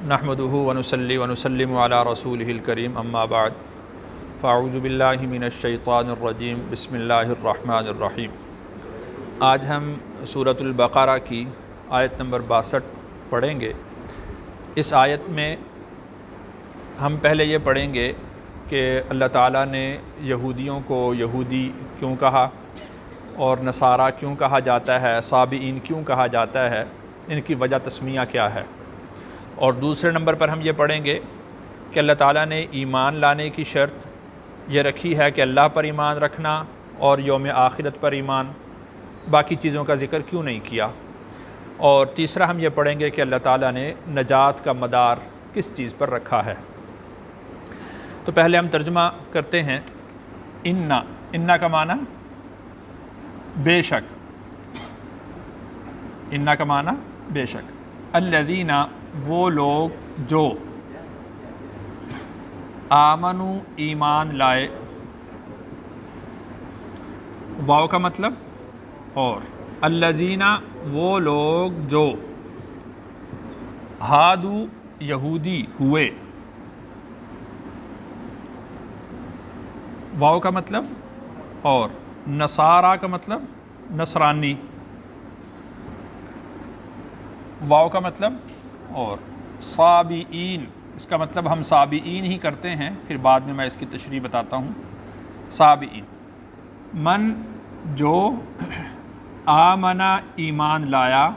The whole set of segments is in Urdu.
نحمدہ ونصلی ونسلم علی رسولہ الکریم اما بعد فاعوذ باللہ من الشیطان الرجیم بسم اللہ الرحمن الرحیم۔ آج ہم سورۃ البقرہ کی آیت نمبر 62 پڑھیں گے۔ اس آیت میں ہم پہلے یہ پڑھیں گے کہ اللہ تعالیٰ نے یہودیوں کو یہودی کیوں کہا اور نصارہ کیوں کہا جاتا ہے، صابئین کیوں کہا جاتا ہے، ان کی وجہ تسمیہ کیا ہے۔ اور دوسرے نمبر پر ہم یہ پڑھیں گے کہ اللہ تعالیٰ نے ایمان لانے کی شرط یہ رکھی ہے کہ اللہ پر ایمان رکھنا اور یوم آخرت پر ایمان، باقی چیزوں کا ذکر کیوں نہیں کیا۔ اور تیسرا ہم یہ پڑھیں گے کہ اللہ تعالیٰ نے نجات کا مدار کس چیز پر رکھا ہے۔ تو پہلے ہم ترجمہ کرتے ہیں۔ انا کا معنی بے شک، انا کا معنی بے شک، الذین وہ لوگ جو آمنو ایمان لائے، واو کا مطلب اور، الذین وہ لوگ جو ہادو یہودی ہوئے، واو کا مطلب اور، نصارہ کا مطلب نصرانی، واو کا مطلب اور، صابئین اس کا مطلب ہم صابئین ہی کرتے ہیں، پھر بعد میں اس کی تشریح بتاتا ہوں۔ صابئین من جو آمنا ایمان لایا،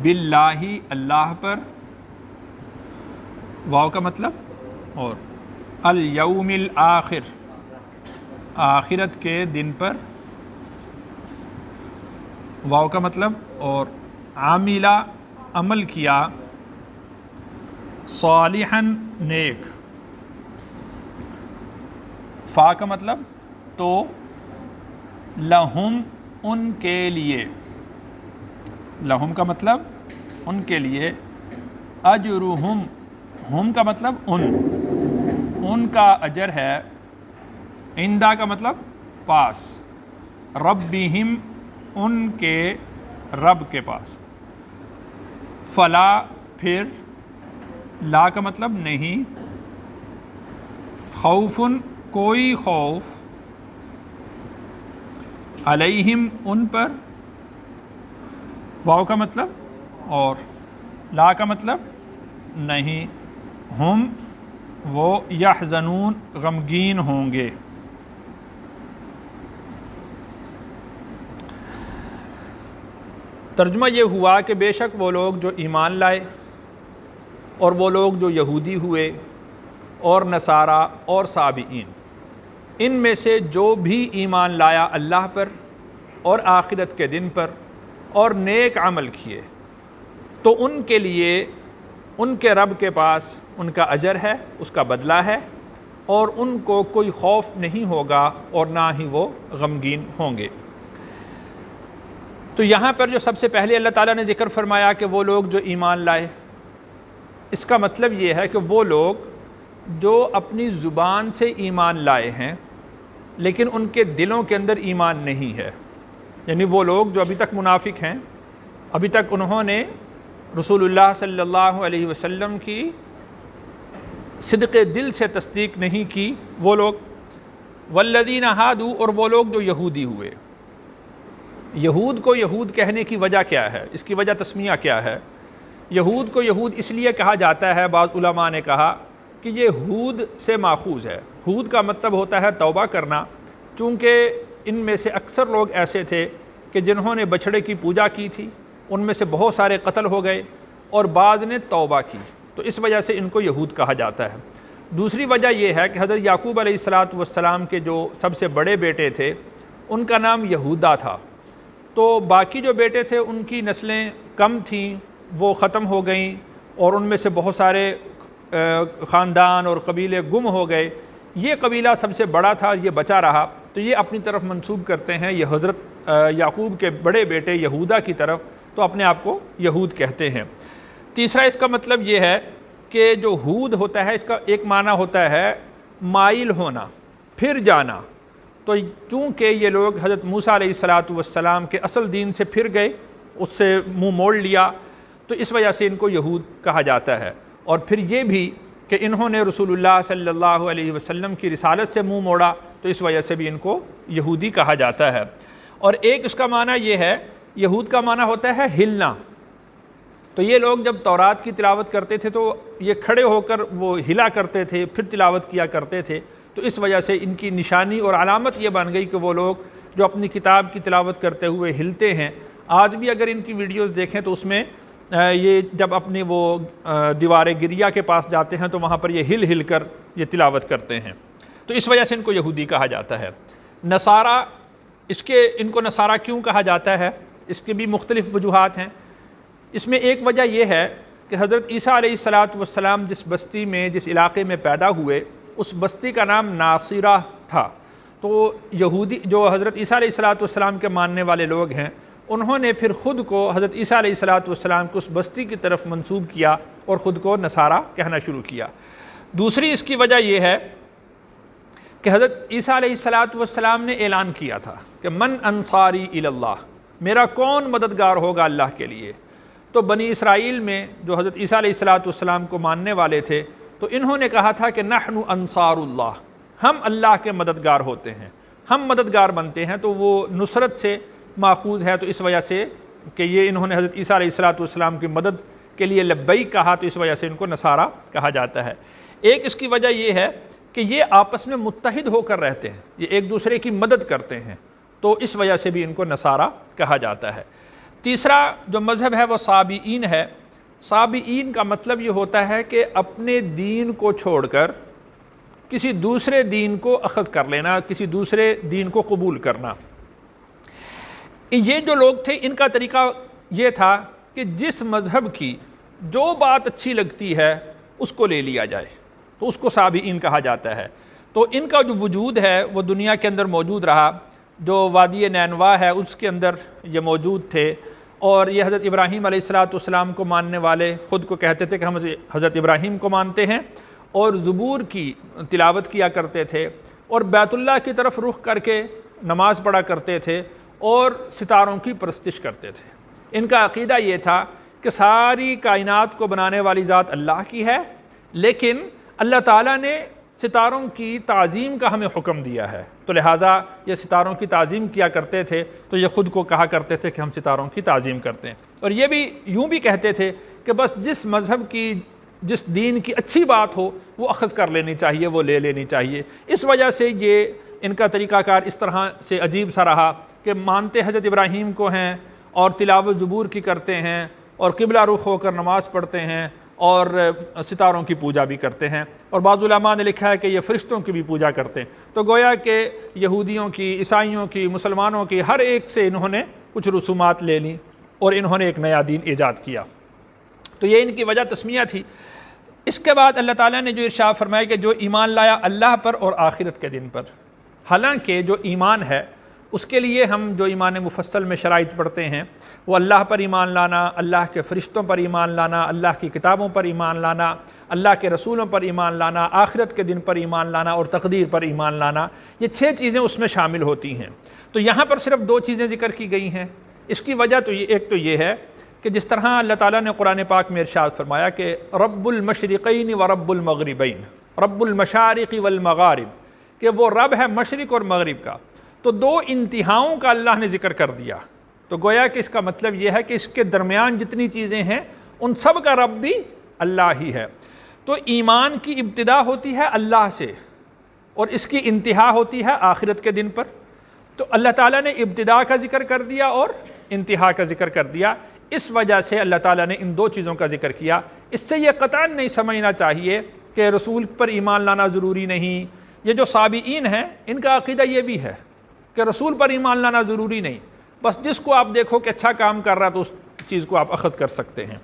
باللہ اللہ پر، واو کا مطلب اور، الیوم الآخر آخرت کے دن پر، واو کا مطلب اور، عاملہ عمل کیا، صالحاً نیک، فا کا مطلب تو، لہم ان کے لیے، لہم کا مطلب ان کے لیے، اجرہم ہم کا مطلب ان کا اجر ہے، عندہ کا مطلب پاس، ربہم ان کے رب کے پاس، فلا پھر، لا کا مطلب نہیں، خوفن کوئی خوف، علیہم ان پر، واو کا مطلب اور، لا کا مطلب نہیں، ہم وہ یحزنون غمگین ہوں گے۔ ترجمہ یہ ہوا کہ بے شک وہ لوگ جو ایمان لائے اور وہ لوگ جو یہودی ہوئے اور نصارہ اور صابئین، ان میں سے جو بھی ایمان لایا اللہ پر اور آخرت کے دن پر اور نیک عمل کیے، تو ان کے لیے ان کے رب کے پاس ان کا اجر ہے، اس کا بدلہ ہے، اور ان کو کوئی خوف نہیں ہوگا اور نہ ہی وہ غمگین ہوں گے۔ تو یہاں پر جو سب سے پہلے اللہ تعالیٰ نے ذکر فرمایا کہ وہ لوگ جو ایمان لائے، اس کا مطلب یہ ہے کہ وہ لوگ جو اپنی زبان سے ایمان لائے ہیں لیکن ان کے دلوں کے اندر ایمان نہیں ہے، یعنی وہ لوگ جو ابھی تک منافق ہیں، ابھی تک انہوں نے رسول اللہ صلی اللہ علیہ وسلم کی صدق دل سے تصدیق نہیں کی، وہ لوگ، والذین ہادو اور وہ لوگ جو یہودی ہوئے۔ یہود کو یہود کہنے کی وجہ کیا ہے، اس کی وجہ تسمیہ کیا ہے؟ یہود کو یہود اس لیے کہا جاتا ہے، بعض علماء نے کہا کہ یہ ہود سے ماخوذ ہے۔ ہود کا مطلب ہوتا ہے توبہ کرنا، چونکہ ان میں سے اکثر لوگ ایسے تھے کہ جنہوں نے بچھڑے کی پوجا کی تھی، ان میں سے بہت سارے قتل ہو گئے اور بعض نے توبہ کی، تو اس وجہ سے ان کو یہود کہا جاتا ہے۔ دوسری وجہ یہ ہے کہ حضرت یعقوب علیہ السلام کے جو سب سے بڑے بیٹے تھے ان کا نام یہودا تھا، تو باقی جو بیٹے تھے ان کی نسلیں کم تھیں، وہ ختم ہو گئیں، اور ان میں سے بہت سارے خاندان اور قبیلے گم ہو گئے۔ یہ قبیلہ سب سے بڑا تھا، یہ بچا رہا، تو یہ اپنی طرف منسوب کرتے ہیں یہ حضرت یعقوب کے بڑے بیٹے یہودا کی طرف، تو اپنے آپ کو یہود کہتے ہیں۔ تیسرا اس کا مطلب یہ ہے کہ جو ہود ہوتا ہے اس کا ایک معنی ہوتا ہے مائل ہونا، پھر جانا، تو چونکہ یہ لوگ حضرت موسیٰ علیہ السلام کے اصل دین سے پھر گئے، اس سے منہ موڑ لیا، تو اس وجہ سے ان کو یہود کہا جاتا ہے۔ اور پھر یہ بھی کہ انہوں نے رسول اللہ صلی اللہ علیہ وسلم کی رسالت سے منہ موڑا، تو اس وجہ سے بھی ان کو یہودی کہا جاتا ہے۔ اور ایک اس کا معنی یہ ہے، یہود کا معنی ہوتا ہے ہلنا۔ تو یہ لوگ جب تورات کی تلاوت کرتے تھے تو یہ کھڑے ہو کر وہ ہلا کرتے تھے، پھر تلاوت کیا کرتے تھے، تو اس وجہ سے ان کی نشانی اور علامت یہ بن گئی کہ وہ لوگ جو اپنی کتاب کی تلاوت کرتے ہوئے ہلتے ہیں۔ آج بھی اگر ان کی ویڈیوز دیکھیں تو اس میں یہ جب اپنی وہ دیوار گریہ کے پاس جاتے ہیں تو وہاں پر یہ ہل ہل کر یہ تلاوت کرتے ہیں، تو اس وجہ سے ان کو یہودی کہا جاتا ہے۔ نصارہ، ان کو نصارہ کیوں کہا جاتا ہے؟ اس کے بھی مختلف وجوہات ہیں۔ اس میں ایک وجہ یہ ہے کہ حضرت عیسیٰ علیہ السلام جس بستی میں، جس علاقے میں پیدا ہوئے، اس بستی کا نام ناصرہ تھا۔ تو یہودی جو حضرت عیسیٰ علیہ السلام کے ماننے والے لوگ ہیں، انہوں نے پھر خود کو حضرت عیسیٰ علیہ السلام کو اس بستی کی طرف منسوب کیا اور خود کو نصارہ کہنا شروع کیا۔ دوسری اس کی وجہ یہ ہے کہ حضرت عیسیٰ علیہ السلام نے اعلان کیا تھا کہ من انصاری الی اللہ، میرا کون مددگار ہوگا اللہ کے لیے؟ تو بنی اسرائیل میں جو حضرت عیسیٰ علیہ السلام کو ماننے والے تھے، تو انہوں نے کہا تھا کہ نحن انصار اللہ، ہم اللہ کے مددگار ہوتے ہیں، ہم مددگار بنتے ہیں۔ تو وہ نصرت سے ماخوذ ہے، تو اس وجہ سے کہ یہ انہوں نے حضرت عیسیٰ علیہ السلام کی مدد کے لیے لبیک کہا، تو اس وجہ سے ان کو نصارہ کہا جاتا ہے۔ ایک اس کی وجہ یہ ہے کہ یہ آپس میں متحد ہو کر رہتے ہیں، یہ ایک دوسرے کی مدد کرتے ہیں، تو اس وجہ سے بھی ان کو نصارہ کہا جاتا ہے۔ تیسرا جو مذہب ہے وہ صابئین ہے۔ صابئین کا مطلب یہ ہوتا ہے کہ اپنے دین کو چھوڑ کر کسی دوسرے دین کو اخذ کر لینا، کسی دوسرے دین کو قبول کرنا۔ یہ جو لوگ تھے ان کا طریقہ یہ تھا کہ جس مذہب کی جو بات اچھی لگتی ہے اس کو لے لیا جائے، تو اس کو صابئین کہا جاتا ہے۔ تو ان کا جو وجود ہے وہ دنیا کے اندر موجود رہا، جو وادی نینوا ہے اس کے اندر یہ موجود تھے، اور یہ حضرت ابراہیم علیہ السلام کو ماننے والے خود کو کہتے تھے کہ ہم حضرت ابراہیم کو مانتے ہیں، اور زبور کی تلاوت کیا کرتے تھے، اور بیت اللہ کی طرف رخ کر کے نماز پڑھا کرتے تھے، اور ستاروں کی پرستش کرتے تھے۔ ان کا عقیدہ یہ تھا کہ ساری کائنات کو بنانے والی ذات اللہ کی ہے، لیکن اللہ تعالیٰ نے ستاروں کی تعظیم کا ہمیں حکم دیا ہے، تو لہٰذا یہ ستاروں کی تعظیم کیا کرتے تھے، تو یہ خود کو کہا کرتے تھے کہ ہم ستاروں کی تعظیم کرتے ہیں۔ اور یہ بھی یوں بھی کہتے تھے کہ بس جس مذہب کی، جس دین کی اچھی بات ہو وہ اخذ کر لینی چاہیے، وہ لے لینی چاہیے۔ اس وجہ سے یہ ان کا طریقہ کار اس طرح سے عجیب سا رہا کہ مانتے حضرت ابراہیم کو ہیں، اور تلاوت زبور کی کرتے ہیں، اور قبلہ رخ ہو کر نماز پڑھتے ہیں، اور ستاروں کی پوجا بھی کرتے ہیں، اور بعض علماء نے لکھا ہے کہ یہ فرشتوں کی بھی پوجا کرتے ہیں۔ تو گویا کہ یہودیوں کی، عیسائیوں کی، مسلمانوں کی، ہر ایک سے انہوں نے کچھ رسومات لے لیں اور انہوں نے ایک نیا دین ایجاد کیا۔ تو یہ ان کی وجہ تسمیہ تھی۔ اس کے بعد اللہ تعالیٰ نے جو ارشاد فرمایا کہ جو ایمان لایا اللہ پر اور آخرت کے دن پر، حالانکہ جو ایمان ہے اس کے لیے ہم جو ایمان مفصل میں شرائط پڑھتے ہیں وہ اللہ پر ایمان لانا، اللہ کے فرشتوں پر ایمان لانا، اللہ کی کتابوں پر ایمان لانا، اللہ کے رسولوں پر ایمان لانا، آخرت کے دن پر ایمان لانا اور تقدیر پر ایمان لانا، یہ 6 چیزیں اس میں شامل ہوتی ہیں۔ تو یہاں پر صرف 2 چیزیں ذکر کی گئی ہیں۔ اس کی وجہ تو ایک تو یہ ہے کہ جس طرح اللہ تعالیٰ نے قرآن پاک میں ارشاد فرمایا کہ رب المشرقین و رب المغربین، رب المشارق والمغارب، کہ وہ رب ہے مشرق اور مغرب کا، تو 2 انتہاؤں کا اللہ نے ذکر کر دیا۔ تو گویا کہ اس کا مطلب یہ ہے کہ اس کے درمیان جتنی چیزیں ہیں ان سب کا رب بھی اللہ ہی ہے۔ تو ایمان کی ابتدا ہوتی ہے اللہ سے، اور اس کی انتہا ہوتی ہے آخرت کے دن پر۔ تو اللہ تعالیٰ نے ابتدا کا ذکر کر دیا اور انتہا کا ذکر کر دیا، اس وجہ سے اللہ تعالیٰ نے ان 2 چیزوں کا ذکر کیا۔ اس سے یہ قطعاً نہیں سمجھنا چاہیے کہ رسول پر ایمان لانا ضروری نہیں۔ یہ جو صابئین ہیں ان کا عقیدہ یہ بھی ہے کہ رسول پر ایمان لانا ضروری نہیں، بس جس کو آپ دیکھو کہ اچھا کام کر رہا تو اس چیز کو آپ اخذ کر سکتے ہیں۔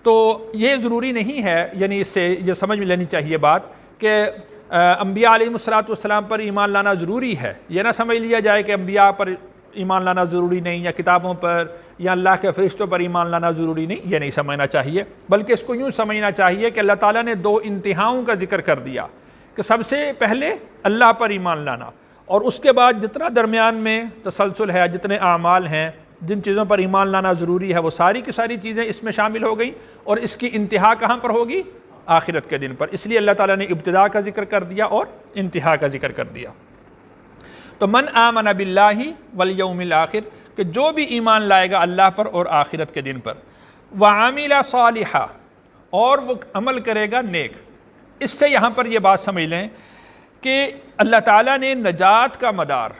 تو یہ ضروری نہیں ہے، یعنی اس سے یہ سمجھ میں لینی چاہیے بات کہ انبیاء علیہ السلام پر ایمان لانا ضروری ہے۔ یہ نہ سمجھ لیا جائے کہ انبیاء پر ایمان لانا ضروری نہیں، یا کتابوں پر یا اللہ کے فرشتوں پر ایمان لانا ضروری نہیں، یہ نہیں سمجھنا چاہیے، بلکہ اس کو یوں سمجھنا چاہیے کہ اللہ تعالیٰ نے 2 انتہاؤں کا ذکر کر دیا کہ سب سے پہلے اللہ پر ایمان لانا، اور اس کے بعد جتنا درمیان میں تسلسل ہے، جتنے اعمال ہیں، جن چیزوں پر ایمان لانا ضروری ہے وہ ساری کی ساری چیزیں اس میں شامل ہو گئیں، اور اس کی انتہا کہاں پر ہوگی؟ آخرت کے دن پر۔ اس لیے اللہ تعالیٰ نے ابتدا کا ذکر کر دیا اور انتہا کا ذکر کر دیا۔ تو من آمن باللہ والیوم الآخر، کہ جو بھی ایمان لائے گا اللہ پر اور آخرت کے دن پر، وعمل صالحا، اور وہ عمل کرے گا نیک۔ اس سے یہاں پر یہ بات سمجھ لیں کہ اللہ تعالیٰ نے نجات کا مدار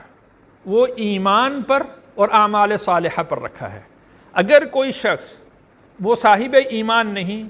وہ ایمان پر اور اعمال صالحہ پر رکھا ہے۔ اگر کوئی شخص وہ صاحب ایمان نہیں،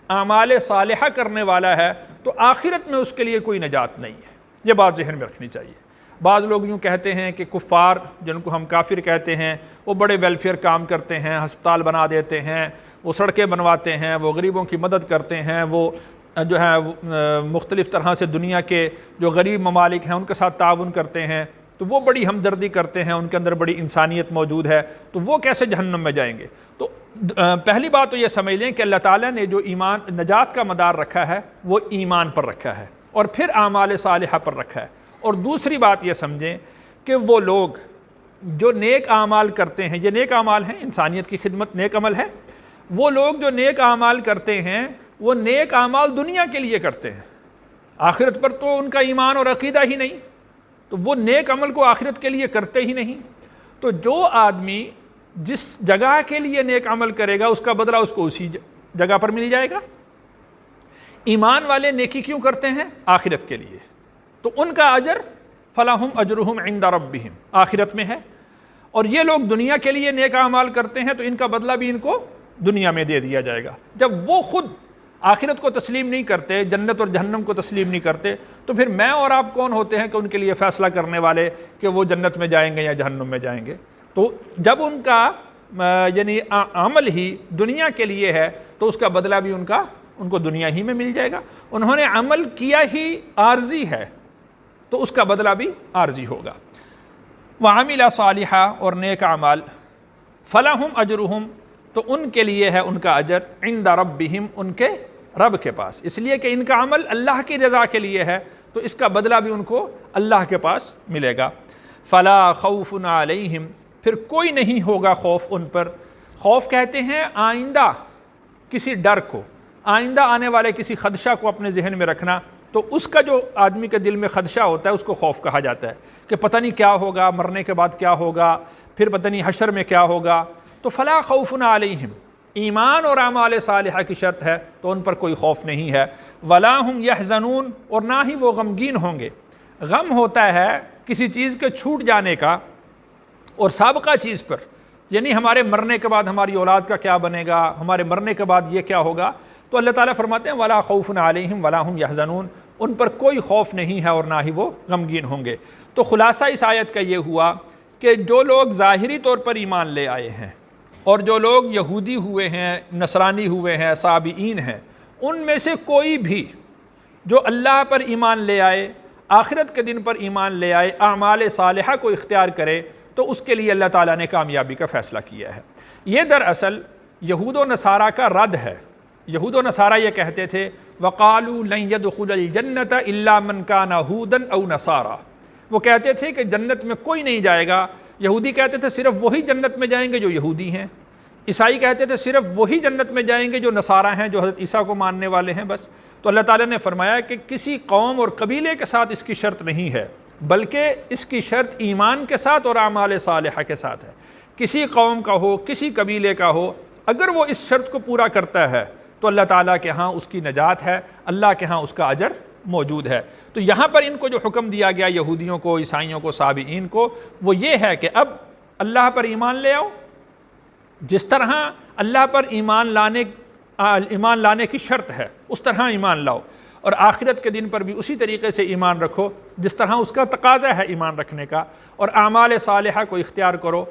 اعمال صالحہ کرنے والا ہے، تو آخرت میں اس کے لیے کوئی نجات نہیں ہے۔ یہ بات ذہن میں رکھنی چاہیے۔ بعض لوگ یوں کہتے ہیں کہ کفار، جن کو ہم کافر کہتے ہیں، وہ بڑے ویلفیئر کام کرتے ہیں، ہسپتال بنا دیتے ہیں، وہ سڑکیں بنواتے ہیں، وہ غریبوں کی مدد کرتے ہیں، وہ جو ہے مختلف طرح سے دنیا کے جو غریب ممالک ہیں ان کے ساتھ تعاون کرتے ہیں، تو وہ بڑی ہمدردی کرتے ہیں، ان کے اندر بڑی انسانیت موجود ہے، تو وہ کیسے جہنم میں جائیں گے؟ تو پہلی بات تو یہ سمجھ لیں کہ اللہ تعالیٰ نے جو ایمان نجات کا مدار رکھا ہے وہ ایمان پر رکھا ہے، اور پھر اعمال صالحہ پر رکھا ہے۔ اور دوسری بات یہ سمجھیں کہ وہ لوگ جو نیک اعمال کرتے ہیں، یہ نیک اعمال ہیں، انسانیت کی خدمت نیک عمل ہے، وہ لوگ جو نیک اعمال کرتے ہیں وہ نیک اعمال دنیا کے لیے کرتے ہیں، آخرت پر تو ان کا ایمان اور عقیدہ ہی نہیں، تو وہ نیک عمل کو آخرت کے لیے کرتے ہی نہیں۔ تو جو آدمی جس جگہ کے لیے نیک عمل کرے گا اس کا بدلہ اس کو اسی جگہ پر مل جائے گا۔ ایمان والے نیکی کیوں کرتے ہیں؟ آخرت کے لیے، تو ان کا اجر فلاحم اجرہم عند ربہم، آخرت میں ہے۔ اور یہ لوگ دنیا کے لیے نیک اعمال کرتے ہیں تو ان کا بدلہ بھی ان کو دنیا میں دے دیا جائے گا۔ جب وہ خود آخرت کو تسلیم نہیں کرتے، جنت اور جہنم کو تسلیم نہیں کرتے، تو پھر میں اور آپ کون ہوتے ہیں کہ ان کے لیے فیصلہ کرنے والے کہ وہ جنت میں جائیں گے یا جہنم میں جائیں گے؟ تو جب ان کا یعنی عمل ہی دنیا کے لیے ہے تو اس کا بدلہ بھی ان کو دنیا ہی میں مل جائے گا۔ انہوں نے عمل کیا ہی عارضی ہے تو اس کا بدلہ بھی عارضی ہوگا۔ وعمل صالحا، اور نیک اعمال، فلہم اجرہم، تو ان کے لیے ہے ان کا اجر، عند ربہم، ان کے رب کے پاس، اس لیے کہ ان کا عمل اللہ کی رضا کے لیے ہے تو اس کا بدلہ بھی ان کو اللہ کے پاس ملے گا۔ فلا خوف علیہم، پھر کوئی نہیں ہوگا خوف ان پر۔ خوف کہتے ہیں آئندہ کسی ڈر کو، آئندہ آنے والے کسی خدشہ کو اپنے ذہن میں رکھنا، تو اس کا جو آدمی کے دل میں خدشہ ہوتا ہے اس کو خوف کہا جاتا ہے کہ پتہ نہیں کیا ہوگا، مرنے کے بعد کیا ہوگا، پھر پتہ نہیں حشر میں کیا ہوگا۔ تو فلا خوف علیہم، ایمان اور اعمال صالحہ کی شرط ہے تو ان پر کوئی خوف نہیں ہے۔ ولا ہم یحزنون، اور نہ ہی وہ غمگین ہوں گے۔ غم ہوتا ہے کسی چیز کے چھوٹ جانے کا اور سابقہ چیز پر، یعنی ہمارے مرنے کے بعد ہماری اولاد کا کیا بنے گا، ہمارے مرنے کے بعد یہ کیا ہوگا۔ تو اللہ تعالیٰ فرماتے ہیں ولا خوف علیہم ولا ہم یحزنون، ان پر کوئی خوف نہیں ہے اور نہ ہی وہ غمگین ہوں گے۔ تو خلاصہ اس آیت کا یہ ہوا کہ جو لوگ ظاہری طور پر ایمان لے آئے ہیں اور جو لوگ یہودی ہوئے ہیں، نصرانی ہوئے ہیں، صابئین ہیں، ان میں سے کوئی بھی جو اللہ پر ایمان لے آئے، آخرت کے دن پر ایمان لے آئے، اعمال صالحہ کو اختیار کرے، تو اس کے لیے اللہ تعالیٰ نے کامیابی کا فیصلہ کیا ہے۔ یہ دراصل یہود و نصارہ کا رد ہے۔ یہود و نصارہ یہ کہتے تھے وَقَالُوا لَن يَدْخُلَ الْجَنَّةَ إِلَّا مَنْ كَانَ هُودًا أَوْ نَصَارَىٰ، وہ کہتے تھے کہ جنت میں کوئی نہیں جائے گا۔ یہودی کہتے تھے صرف وہی جنت میں جائیں گے جو یہودی ہیں، عیسائی کہتے تھے صرف وہی جنت میں جائیں گے جو نصارہ ہیں، جو حضرت عیسیٰ کو ماننے والے ہیں، بس۔ تو اللہ تعالیٰ نے فرمایا کہ کسی قوم اور قبیلے کے ساتھ اس کی شرط نہیں ہے، بلکہ اس کی شرط ایمان کے ساتھ اور اعمال صالحہ کے ساتھ ہے۔ کسی قوم کا ہو، کسی قبیلے کا ہو، اگر وہ اس شرط کو پورا کرتا ہے تو اللہ تعالیٰ کے ہاں اس کی نجات ہے، اللہ کے ہاں اس کا اجر موجود ہے۔ تو یہاں پر ان کو جو حکم دیا گیا یہودیوں کو، عیسائیوں کو، صابئین کو، وہ یہ ہے کہ اب اللہ پر ایمان لے آؤ، جس طرح اللہ پر ایمان لانے کی شرط ہے اس طرح ایمان لاؤ، اور آخرت کے دن پر بھی اسی طریقے سے ایمان رکھو جس طرح اس کا تقاضا ہے ایمان رکھنے کا، اور اعمال صالحہ کو اختیار کرو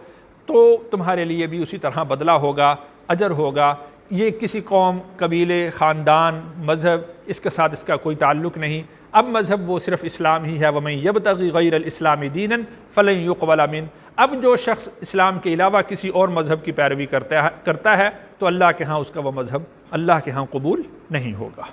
تو تمہارے لیے بھی اسی طرح بدلہ ہوگا، اجر ہوگا۔ یہ کسی قوم، قبیلے، خاندان، مذہب، اس کے ساتھ اس کا کوئی تعلق نہیں۔ اب مذہب وہ صرف اسلام ہی ہے، وَمَن يَبْتَغِ غَيْرَ الْإِسْلَامِ دِينًا فَلَن يُقْبَلَ مِنْهُ، اب جو شخص اسلام کے علاوہ کسی اور مذہب کی پیروی کرتا ہے تو اللہ کے ہاں اس کا وہ مذہب اللہ کے ہاں قبول نہیں ہوگا۔